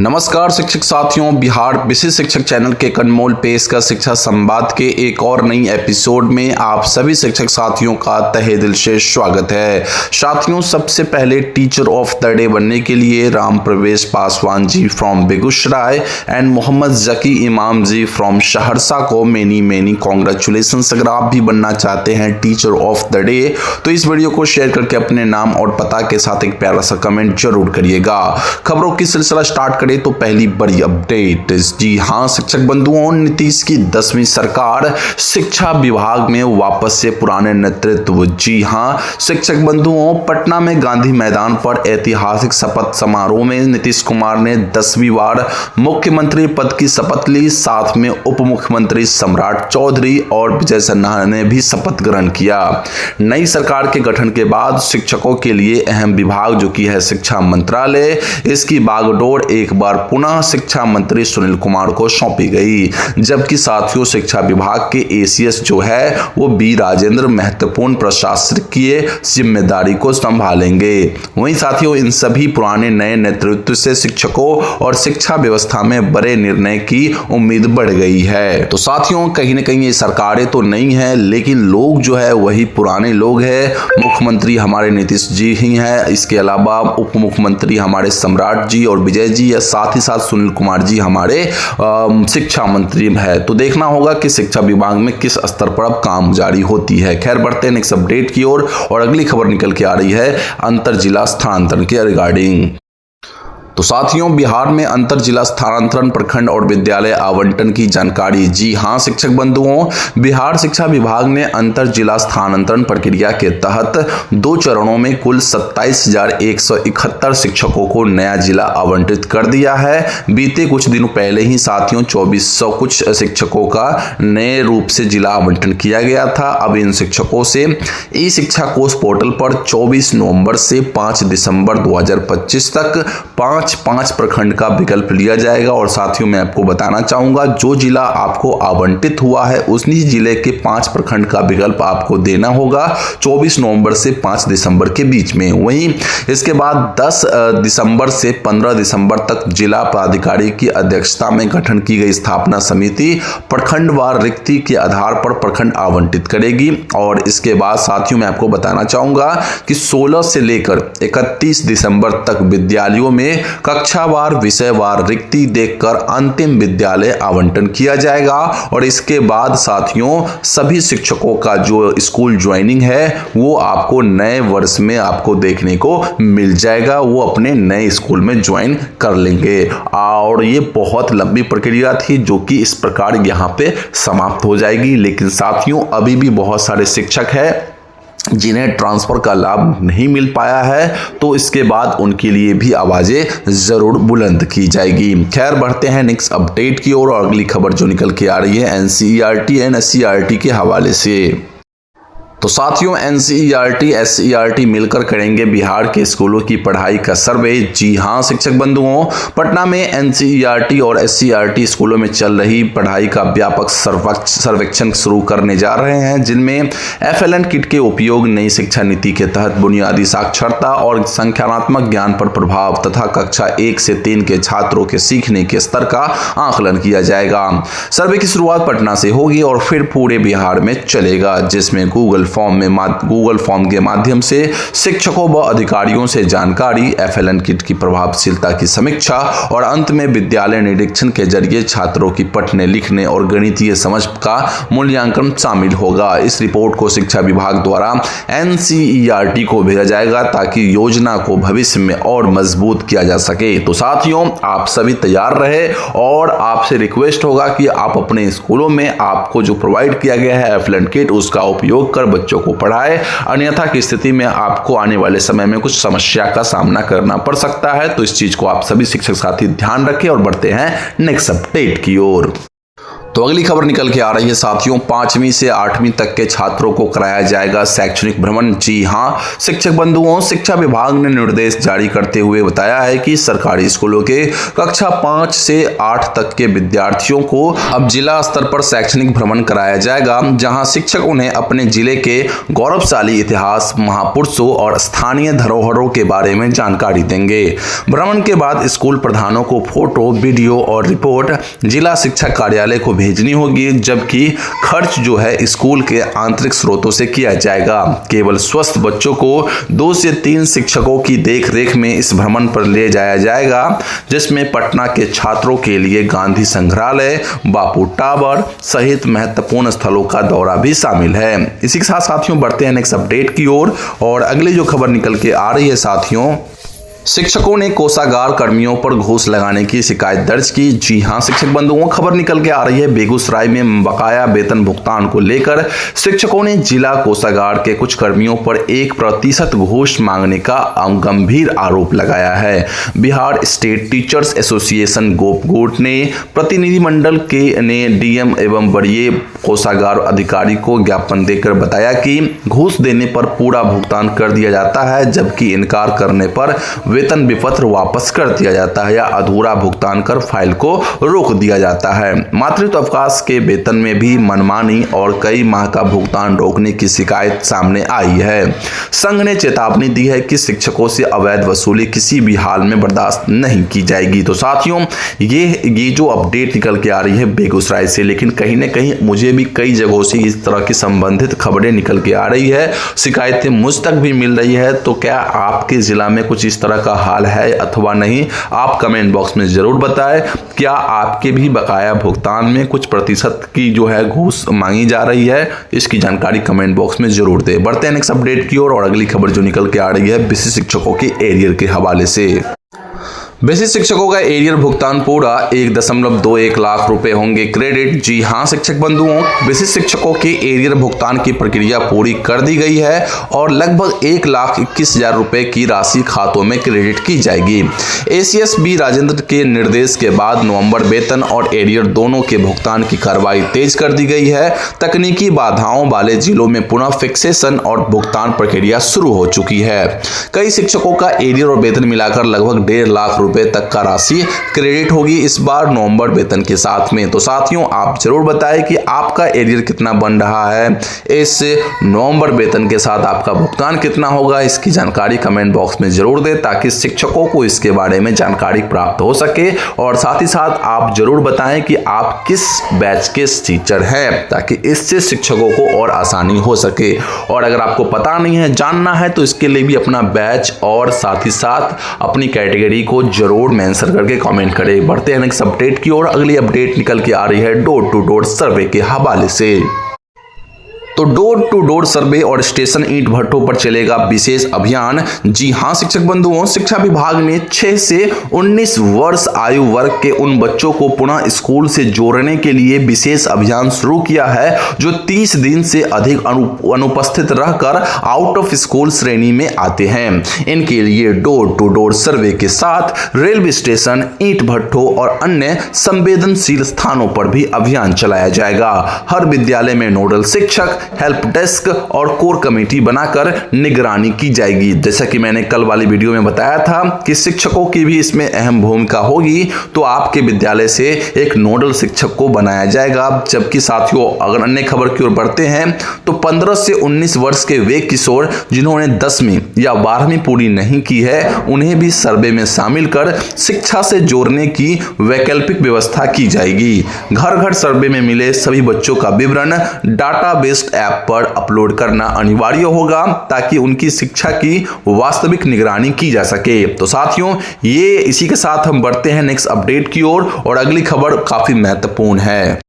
नमस्कार शिक्षक साथियों, बिहार विशिष्ट शिक्षक चैनल के अनमोल पेश का शिक्षा संवाद के एक और नई एपिसोड में आप सभी शिक्षक साथियों का तहे दिल से स्वागत है। साथियों, सबसे पहले टीचर ऑफ द डे बनने के लिए राम प्रवेश पासवान जी फ्रॉम बेगूसराय एंड मोहम्मद जकी इमाम जी फ्रॉम सहरसा को मेनी कॉन्ग्रेचुलेशन। अगर आप भी बनना चाहते हैं टीचर ऑफ द डे तो इस वीडियो को शेयर करके अपने नाम और पता के साथ एक प्यारा सा कमेंट जरूर करिएगा। खबरों की सिलसिला स्टार्ट करें तो पहली बड़ी अपडेट, जी हां शिक्षक बंधुओं, नीतीश की 10वीं सरकार शिक्षा विभाग में वापस से पुराने नेतृत्व। जी हां शिक्षक बंधुओं, पटना में गांधी मैदान पर ऐतिहासिक शपथ समारोह में नीतीश कुमार ने 10वीं बार मुख्यमंत्री पद की शपथ ली। साथ में उप मुख्यमंत्री सम्राट चौधरी और विजय सिन्हा ने भी शपथ ग्रहण किया। नई सरकार के गठन के बाद शिक्षकों के लिए अहम विभाग जो कि है शिक्षा मंत्रालय, इसकी बागडोर एक बार पुनः शिक्षा मंत्री सुनील कुमार को सौंपी गई, जबकि साथियों शिक्षा विभाग के एसीएस जो है वो बी राजेंद्र महत्वपूर्ण प्रशासकीय जिम्मेदारी को संभालेंगे। वहीं साथियों इन सभी पुराने नए नेतृत्व से शिक्षकों और शिक्षा व्यवस्था में बड़े निर्णय की उम्मीद बढ़ गई है। तो साथियों कहीं न कहीं ये सरकारें तो नहीं है, लेकिन लोग जो है वही पुराने लोग हैं। मुख्यमंत्री हमारे नीतीश जी ही हैं, इसके अलावा उप मुख्यमंत्री हमारे सम्राट जी और विजय जी, या साथ ही साथ सुनील कुमार जी हमारे शिक्षा मंत्री है। तो देखना होगा कि शिक्षा विभाग में किस स्तर पर अब काम जारी होती है। खैर बढ़ते हैं नेक्स्ट अपडेट की ओर और अगली खबर निकल के आ रही है अंतर जिला स्थानांतरण के रिगार्डिंग। तो साथियों बिहार में अंतर जिला स्थानांतरण, प्रखंड और विद्यालय आवंटन की जानकारी। जी हां शिक्षक बंधुओं, बिहार शिक्षा विभाग ने अंतर जिला स्थानांतरण प्रक्रिया के तहत 2 चरणों में कुल 27,171 शिक्षकों को नया जिला आवंटित कर दिया है। बीते कुछ दिनों पहले ही साथियों 2400 कुछ शिक्षकों का नए रूप से जिला आवंटन किया गया था। अब इन शिक्षकों से ई शिक्षा कोष पोर्टल पर 24 नवंबर से 5 दिसंबर 2025 तक 5 प्रखंड का विकल्प लिया जाएगा। और साथियों मैं आपको बताना चाहूंगा, जो जिला आपको आवंटित हुआ है उसी जिले के 5 प्रखंड का विकल्प आपको देना होगा 24 नवंबर से 5 दिसंबर के बीच में। वहीं इसके बाद 10 दिसंबर से 15 दिसंबर तक जिला पदाधिकारी की अध्यक्षता में गठन की गई स्थापना समिति प्रखंडवार रिक्ति के आधार पर प्रखंड आवंटित करेगी। और इसके बाद साथियों मैं आपको बताना चाहूंगा कि 16 से लेकर 31 दिसंबर तक विद्यालयों में कक्षावार विषयवार रिक्ति देखकर अंतिम विद्यालय आवंटन किया जाएगा। और इसके बाद साथियों सभी शिक्षकों का जो स्कूल ज्वाइनिंग है वो आपको नए वर्ष में आपको देखने को मिल जाएगा, वो अपने नए स्कूल में ज्वाइन कर लेंगे। और ये बहुत लंबी प्रक्रिया थी जो कि इस प्रकार यहाँ पे समाप्त हो जाएगी। लेकिन साथियों अभी भी बहुत सारे शिक्षक हैं जिन्हें ट्रांसफर का लाभ नहीं मिल पाया है, तो इसके बाद उनके लिए भी आवाजें जरूर बुलंद की जाएगी। खैर बढ़ते हैं नेक्स्ट अपडेट की ओर और अगली खबर जो निकल के आ रही है एनसीईआरटी एंड एससीईआरटी के हवाले से। तो साथियों एनसीईआरटी एससीईआरटी मिलकर करेंगे बिहार के स्कूलों की पढ़ाई का सर्वे। जी हां शिक्षक बंधुओं, पटना में एनसीईआरटी और एससीईआरटी स्कूलों में चल रही पढ़ाई का व्यापक सर्वेक्षण शुरू करने जा रहे हैं, जिनमें एफएलएन किट के उपयोग, नई शिक्षा नीति के तहत बुनियादी साक्षरता और संख्यात्मक ज्ञान पर प्रभाव तथा कक्षा 1 से 3 के छात्रों के सीखने के स्तर का आकलन किया जाएगा। सर्वे की शुरुआत पटना से होगी और फिर पूरे बिहार में चलेगा, जिसमें गूगल फॉर्म के माध्यम से शिक्षकों व अधिकारियों से जानकारी, एफएलएन किट की प्रभावशीलता की समीक्षा और अंत में विद्यालय निरीक्षण के जरिए छात्रों की पढ़ने लिखने और गणितीय समझ का मूल्यांकन शामिल होगा। इस रिपोर्ट को शिक्षा विभाग द्वारा एनसीईआरटी को भेजा जाएगा ताकि योजना को भविष्य में और मजबूत किया जा सके। तो साथियों आप सभी तैयार रहे और आपसे रिक्वेस्ट होगा कि आप अपने स्कूलों में आपको जो प्रोवाइड किया गया है एफएलएन किट उसका उपयोग कर बच्चों को पढ़ाए, अन्यथा की स्थिति में आपको आने वाले समय में कुछ समस्या का सामना करना पड़ सकता है। तो इस चीज को आप सभी शिक्षक साथी ध्यान रखें और बढ़ते हैं नेक्स्ट अपडेट की ओर। तो अगली खबर निकल के आ रही है साथियों, 5वीं से 8वीं तक के छात्रों को कराया जाएगा शैक्षणिक भ्रमण। जी हां शिक्षक बंधुओं, शिक्षा विभाग ने निर्देश जारी करते हुए बताया है कि सरकारी स्कूलों के कक्षा 5 से 8 तक के विद्यार्थियों को अब जिला स्तर पर शैक्षणिक भ्रमण कराया जाएगा, जहां शिक्षक उन्हें अपने जिले के गौरवशाली इतिहास, महापुरुषों और स्थानीय धरोहरों के बारे में जानकारी देंगे। भ्रमण के बाद स्कूल प्रधानों को फोटो, वीडियो और रिपोर्ट जिला शिक्षा कार्यालय को भेजनी होगी, जबकि खर्च जो है स्कूल के आंतरिक स्रोतों से किया जाएगा। केवल स्वस्थ बच्चों को 2 से 3 शिक्षकों की देखरेख में इस भ्रमण पर ले जाया जाएगा, जिसमें पटना के छात्रों के लिए गांधी संग्रहालय, बापू टावर सहित महत्वपूर्ण स्थलों का दौरा भी शामिल है। इसी के साथ साथियों बढ़ते हैं नेक्स्ट अपडेट की ओर और अगली जो खबर निकल के आ रही है साथियों, शिक्षकों ने कोषागार कर्मियों पर घूस लगाने की शिकायत दर्ज की। जी हां शिक्षक बंधुओं, खबर निकल के आ रही है बेगूसराय में बकाया वेतन भुगतान को लेकर शिक्षकों ने जिला कोषागार के कुछ कर्मियों पर 1% घूस मांगने का गंभीर आरोप लगाया है। बिहार स्टेट टीचर्स एसोसिएशन गोपगोट ने प्रतिनिधिमंडल ने डीएम एवं वरीय कोषागार अधिकारी को ज्ञापन देकर बताया कि घूस देने पर पूरा भुगतान कर दिया जाता है, जबकि इनकार करने पर वेतन विपत्र वापस कर दिया जाता है या अधूरा भुगतान कर फाइल को रोक दिया जाता है। मातृत्व अवकाश के वेतन में भी मनमानी और कई माह का भुगतान रोकने की शिकायत सामने आई है। संघ ने चेतावनी दी है कि शिक्षकों से अवैध वसूली किसी भी हाल में बर्दाश्त नहीं की जाएगी। तो साथियों ये जो अपडेट निकल के आ रही है बेगूसराय से, लेकिन कहीं ना कहीं मुझे भी कई जगहों से इस तरह की संबंधित खबरें निकल के आ रही है, शिकायतें मुझ तक भी मिल रही है। तो क्या आपके जिला में कुछ इस तरह का हाल है अथवा नहीं, आप कमेंट बॉक्स में जरूर बताएं। क्या आपके भी बकाया भुगतान में कुछ प्रतिशत की जो है घूस मांगी जा रही है, इसकी जानकारी कमेंट बॉक्स में जरूर दें। बढ़ते हैं नेक्स्ट अपडेट की ओर और अगली खबर जो निकल के आ रही है बेसिक शिक्षकों के एरियर के हवाले से। बेसिक शिक्षकों का एरियर भुगतान पूरा 1.21 लाख रुपए होंगे क्रेडिट। जी हां शिक्षक बंधुओं, बेसिक शिक्षकों के एरियर भुगतान की प्रक्रिया पूरी कर दी गई है और लगभग 1,21,000 रुपए की राशि खातों में क्रेडिट की जाएगी। एसीएस बी राजेंद्र के निर्देश के बाद नवंबर वेतन और एरियर दोनों के भुगतान की कार्रवाई तेज कर दी गई है। तकनीकी बाधाओं वाले जिलों में पुनः फिक्सेशन और भुगतान प्रक्रिया शुरू हो चुकी है। कई शिक्षकों का एरियर और वेतन मिलाकर लगभग 1.5 लाख रुपए तक का राशि क्रेडिट होगी इस बार नवंबर वेतन के साथ में। तो साथियों आप जरूर बताएं कि आपका एरियर कितना बन रहा है, इस नवंबर वेतन के साथ आपका भुगतान कितना होगा, इसकी जानकारी कमेंट बॉक्स में जरूर दें ताकि शिक्षकों को इसके बारे में जानकारी प्राप्त हो सके। और साथ ही साथ आप जरूर बताएं कि आप किस बैच के टीचर हैं, ताकि इससे शिक्षकों को और आसानी हो सके। और अगर आपको पता नहीं है, जानना है, तो इसके लिए भी अपना बैच और साथ ही साथ अपनी कैटेगरी को जरूर मेंशन करके कमेंट करें। बढ़ते हैं नेक्स्ट अपडेट की ओर। अगली अपडेट निकल के आ रही है डोर टू डोर सर्वे के हवाले से। तो डोर टू डोर सर्वे और स्टेशन ईंट भट्टों पर चलेगा विशेष अभियान। जी हां शिक्षक बंधुओं, शिक्षा विभाग ने 6 से 19 वर्ष आयु वर्ग के उन बच्चों को पुनः स्कूल से जोड़ने के लिए विशेष अभियान शुरू किया है जो 30 दिन से अधिक अनुपस्थित रहकर आउट ऑफ स्कूल श्रेणी में आते हैं। इनके लिए डोर टू डोर सर्वे के साथ रेलवे स्टेशन, ईंट भट्टों और अन्य संवेदनशील स्थानों पर भी अभियान चलाया जाएगा। हर विद्यालय में नोडल शिक्षक, हेल्प डेस्क और कोर कमेटी बनाकर निगरानी की जाएगी। जैसा कि मैंने कल वाली वीडियो में बताया था कि शिक्षकों की भी इसमें अहम भूमिका होगी, तो आपके विद्यालय से एक नोडल शिक्षक को बनाया जाएगा। जबकि साथियों अगर अन्य खबर की ओर बढ़ते हैं तो 15 से 19 वर्ष के वे किशोर जिन्होंने 10वीं या 12वीं पूरी नहीं की है, उन्हें भी सर्वे में शामिल कर शिक्षा से जोड़ने की वैकल्पिक व्यवस्था की जाएगी। घर घर सर्वे में मिले सभी बच्चों का विवरण डाटाबेस ऐप पर अपलोड करना अनिवार्य होगा ताकि उनकी शिक्षा की वास्तविक निगरानी की जा सके। तो साथियों ये इसी के साथ हम बढ़ते हैं नेक्स्ट अपडेट की ओर और अगली खबर काफी महत्वपूर्ण है।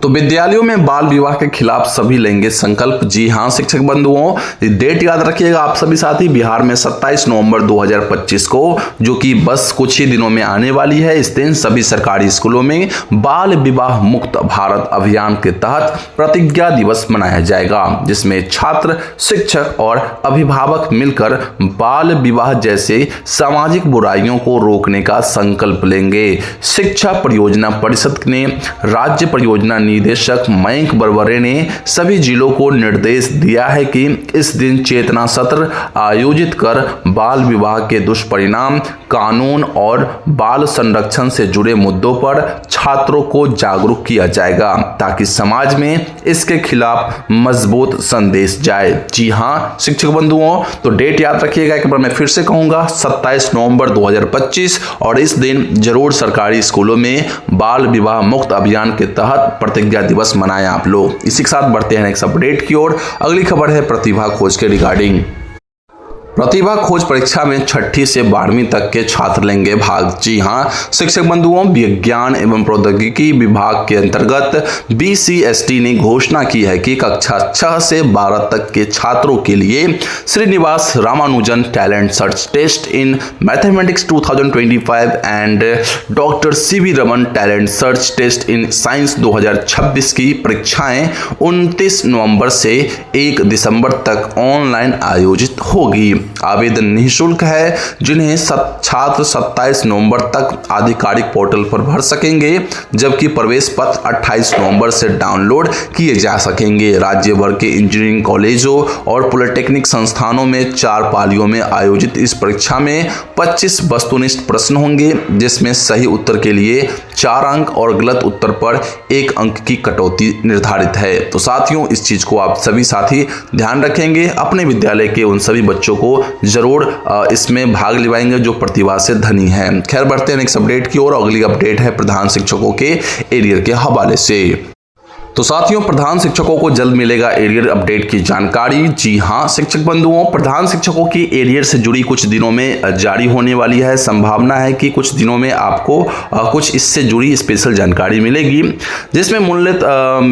तो विद्यालयों में बाल विवाह के खिलाफ सभी लेंगे संकल्प। जी हां शिक्षक बंधुओं, डेट याद रखिएगा आप सभी साथी। बिहार में 27 नवंबर 2025 को, जो कि बस कुछ ही दिनों में आने वाली है, इस दिन सभी सरकारी स्कूलों में बाल विवाह मुक्त भारत अभियान के तहत प्रतिज्ञा दिवस मनाया जाएगा, जिसमें छात्र, शिक्षक और अभिभावक मिलकर बाल विवाह जैसे सामाजिक बुराइयों को रोकने का संकल्प लेंगे। शिक्षा परियोजना परिषद ने राज्य परियोजना निदेशक मयंक बरवरे ने सभी जिलों को निर्देश दिया है कि इस दिन चेतना सत्र आयोजित कर बाल विवाह के दुष्परिणाम, कानून और बाल संरक्षण से जुड़े मुद्दों पर छात्रों को जागरूक किया जाएगा, ताकि समाज में इसके खिलाफ मजबूत संदेश जाए। जी हां शिक्षक बंधुओं, तो डेट याद रखिएगा, एक बार मैं फिर से कहूंगा 27 नवंबर 2025, और इस दिन जरूर सरकारी स्कूलों में बाल विवाह मुक्त अभियान के तहत प्रतिज्ञा दिवस मनाएं आप लोग। इसी के साथ बढ़ते हैं नेक्स्ट अपडेट की ओर। अगली खबर है प्रतिभा खोज के रिगार्डिंग। प्रतिभा खोज परीक्षा में 6ठी से 12वीं तक के छात्र लेंगे भाग। जी हां शिक्षक बंधुओं, विज्ञान एवं प्रौद्योगिकी विभाग के अंतर्गत BCST ने घोषणा की है कि कक्षा 6 से 12 तक के छात्रों के लिए Srinivasa Ramanujan talent search test in mathematics 2025 and doctor CV Raman talent search test in science 2026 की परीक्षाएं 29 नवंबर से 1 दिसंबर तक ऑनलाइन आयोजित होगी। आवेदन निःशुल्क है, जिन्हें छात्र 27 नवंबर तक आधिकारिक पोर्टल पर भर सकेंगे, जबकि प्रवेश पत्र 28 नवंबर से डाउनलोड किए जा सकेंगे। राज्य भर के इंजीनियरिंग कॉलेजों और पॉलिटेक्निक संस्थानों में 4 पालियों में आयोजित इस परीक्षा में 25 वस्तुनिष्ठ प्रश्न होंगे, जिसमें सही उत्तर के लिए 4 अंक और गलत उत्तर पर 1 अंक की कटौती निर्धारित है। तो साथियों, इस चीज को आप सभी साथी ध्यान रखेंगे, अपने विद्यालय के उन सभी बच्चों को जरूर इसमें भाग लिवाएंगे जो प्रतिभा से धनी है। खैर बढ़ते हैं नेक्स्ट अपडेट की ओर। अगली अपडेट है प्रधान शिक्षकों के एरियर के हवाले से। तो साथियों, प्रधान शिक्षकों को जल्द मिलेगा एरियर अपडेट की जानकारी। जी हां शिक्षक बंधुओं, प्रधान शिक्षकों की एरियर से जुड़ी कुछ दिनों में जारी होने वाली है। संभावना है कि कुछ दिनों में आपको कुछ इससे जुड़ी स्पेशल जानकारी मिलेगी, जिसमें मूल्य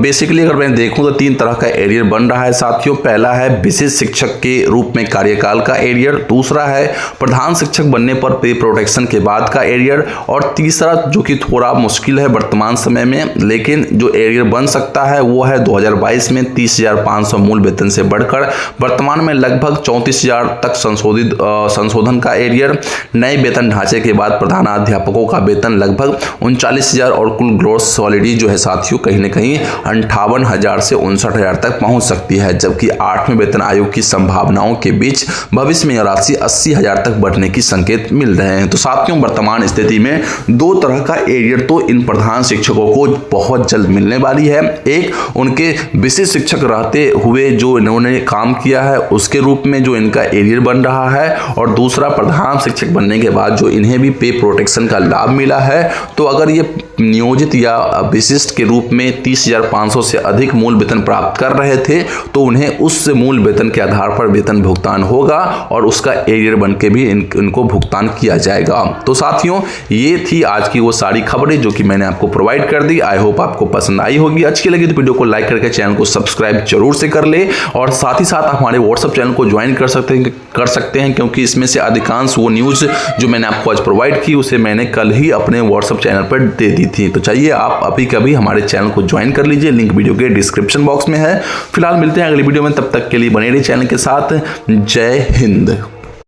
बेसिकली अगर मैं देखूं तो 3 तरह का एरियर बन रहा है साथियों। पहला है विशेष शिक्षक के रूप में कार्यकाल का एरियर, दूसरा है प्रधान शिक्षक बनने पर पे प्रोटेक्शन के बाद का एरियर, और तीसरा जो कि थोड़ा मुश्किल है वर्तमान समय में, लेकिन जो एरियर बन सकता है वो है 2022 में 30,500 मूल वेतन से बढ़कर वर्तमान में लगभग 34,000 तक संशोधन का एरियर। नए वेतन ढांचे के बाद प्रधानाध्यापकों का वेतन लगभग 39,000 और कुल ग्रोस सैलरी जो है साथियों कहीं न कहीं 58,000 से 59,000 तक पहुंच सकती है, जबकि 8वें वेतन आयोग की संभावनाओं के बीच भविष्य में राशि 80,000 तक बढ़ने की संकेत मिल रहे हैं। तो साथियों, वर्तमान स्थिति में 2 तरह का एरियर तो इन प्रधान शिक्षकों को बहुत जल्द मिलने वाली है। एक उनके विशेष शिक्षक रहते हुए जो इन्होंने काम किया है उसके रूप में जो इनका एरियर बन रहा है, और दूसरा प्रधान शिक्षक बनने के बाद जो इन्हें भी पे प्रोटेक्शन का लाभ मिला है। तो अगर ये नियोजित या विशिष्ट के रूप में 30,500 से अधिक मूल वेतन प्राप्त कर रहे थे, तो उन्हें उस मूल वेतन के आधार पर वेतन भुगतान होगा और उसका एरियर बन के भी इनको भुगतान किया जाएगा। तो साथियों, ये थी आज की वो सारी खबरें जो कि मैंने आपको प्रोवाइड कर दी। आई होप आपको पसंद आई होगी। अच्छी लगी तो वीडियो को लाइक करके चैनल को सब्सक्राइब जरूर से कर ले, और साथ ही साथ आप हमारे व्हाट्सएप चैनल को ज्वाइन कर सकते हैं, क्योंकि इसमें से अधिकांश वो न्यूज़ जो मैंने आपको आज प्रोवाइड की उसे मैंने कल ही अपने व्हाट्सएप चैनल पर दे दी थी। तो चाहिए आप अभी कभी हमारे चैनल को ज्वाइन कर लीजिए, लिंक वीडियो के डिस्क्रिप्शन बॉक्स में है। फिलहाल मिलते हैं अगली वीडियो में, तब तक के लिए बने रहिए चैनल के साथ। जय हिंद।